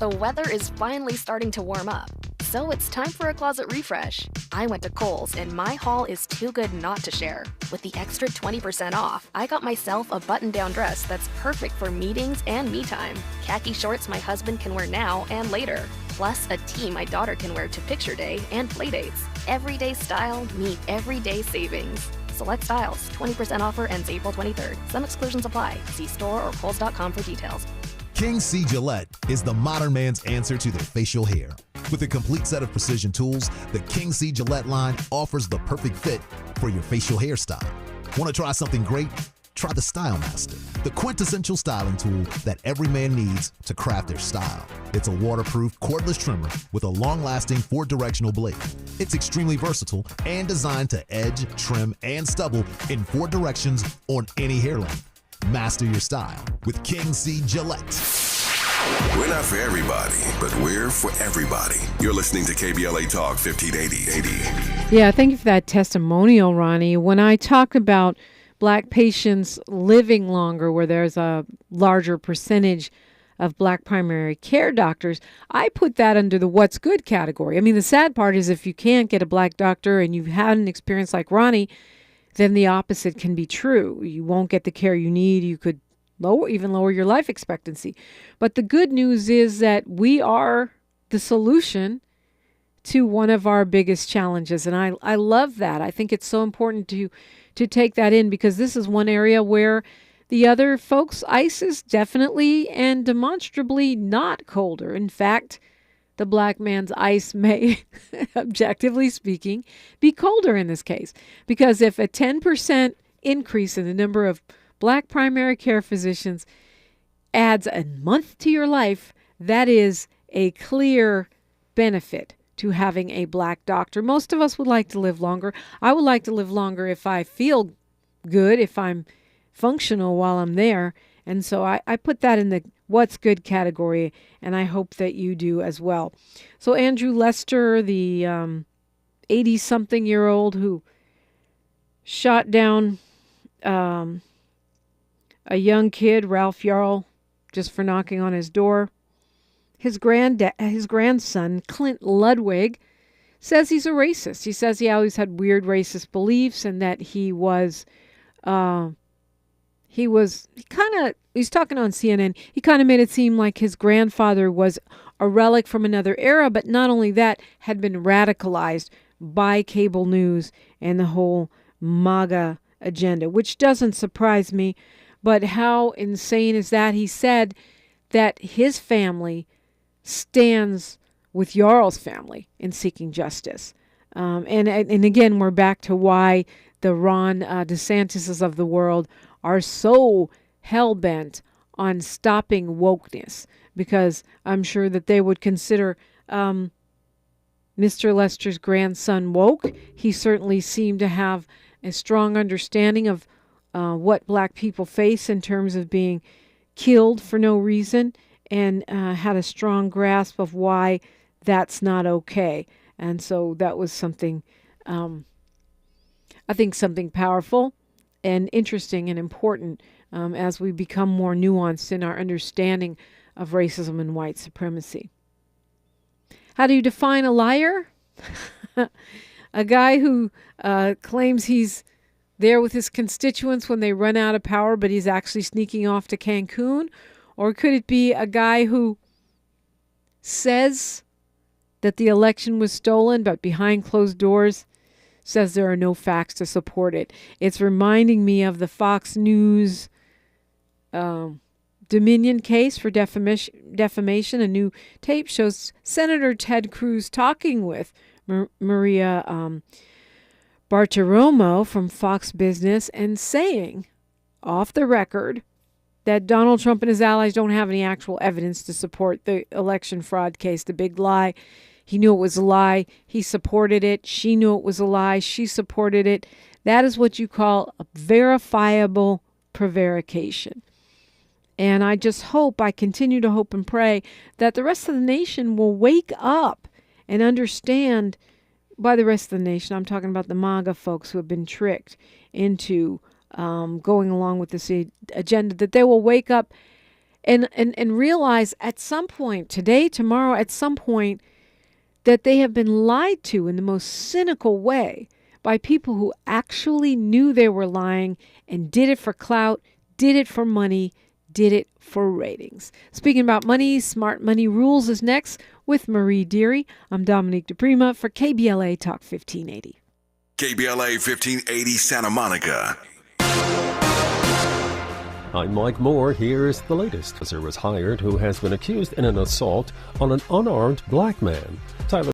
The weather is finally starting to warm up, so it's time for a closet refresh. I went to Kohl's and my haul is too good not to share. With the extra 20% off, I got myself a button-down dress that's perfect for meetings and me time. Khaki shorts my husband can wear now and later. Plus a tee my daughter can wear to picture day and play dates. Everyday style meet everyday savings. Select styles, 20% offer ends April 23rd. Some exclusions apply. See store or Kohl's.com for details. King C. Gillette is the modern man's answer to their facial hair. With a complete set of precision tools, the King C. Gillette line offers the perfect fit for your facial hairstyle. Want to try something great? Try the Style Master, the quintessential styling tool that every man needs to craft their style. It's a waterproof, cordless trimmer with a long-lasting 4-directional blade. It's extremely versatile and designed to edge, trim, and stubble in 4 directions on any hair length. Master your style with King C Gillette. We're not for everybody, but we're for everybody. You're listening to KBLA Talk 1580. Yeah, thank you for that testimonial, Ronnie. When I talked about Black patients living longer, where there's a larger percentage of Black primary care doctors, I put that under the what's good category. I mean, the sad part is if you can't get a Black doctor and you've had an experience like Ronnie, then the opposite can be true. You won't get the care you need. You could lower your life expectancy. But the good news is that we are the solution to one of our biggest challenges. And I love that. I think it's so important to take that in, because this is one area where the other folks' ice is definitely and demonstrably not colder. In fact, the Black man's ice may, objectively speaking, be colder in this case. Because if a 10% increase in the number of Black primary care physicians adds a month to your life, that is a clear benefit to having a Black doctor. Most of us would like to live longer. I would like to live longer if I feel good, if I'm functional while I'm there. And so I put that in the what's good category, and I hope that you do as well. So Andrew Lester, the 80-something-year-old who shot down a young kid, Ralph Yarl, just for knocking on his door. His grandson, Clint Ludwig, says he's a racist. He says he always had weird racist beliefs, and that he's talking on CNN. He kind of made it seem like his grandfather was a relic from another era, but not only that, had been radicalized by cable news and the whole MAGA agenda, which doesn't surprise me. But how insane is that? He said that his family stands with Yarl's family in seeking justice. And again, we're back to why the Ron DeSantis's of the world are so hell-bent on stopping wokeness, because I'm sure that they would consider Mr. Lester's grandson woke. He certainly seemed to have a strong understanding of what Black people face in terms of being killed for no reason, and had a strong grasp of why that's not okay. And so that was something, I think something powerful and interesting and important as we become more nuanced in our understanding of racism and white supremacy. How do you define a liar? A guy who claims he's there with his constituents when they run out of power, but he's actually sneaking off to Cancun? Or could it be a guy who says that the election was stolen, but behind closed doors says there are no facts to support it? It's reminding me of the Fox News Dominion case for defamation. A new tape shows Senator Ted Cruz talking with Maria Bartiromo from Fox Business and saying, off the record, that Donald Trump and his allies don't have any actual evidence to support the election fraud case, the big lie. He knew it was a lie. He supported it. She knew it was a lie. She supported it. That is what you call a verifiable prevarication. And I continue to hope and pray that the rest of the nation will wake up and understand. By the rest of the nation, I'm talking about the MAGA folks who have been tricked into going along with this agenda, that they will wake up and realize at some point, today, tomorrow, at some point, that they have been lied to in the most cynical way by people who actually knew they were lying and did it for clout, did it for money, did it for ratings. Speaking about money, Smart Money Rules is next with Marie Deary. I'm Dominique DiPrima for KBLA Talk 1580. KBLA 1580 Santa Monica. I'm Mike Moore. Here's the latest. Officer was hired who has been accused in an assault on an unarmed Black man. Tyler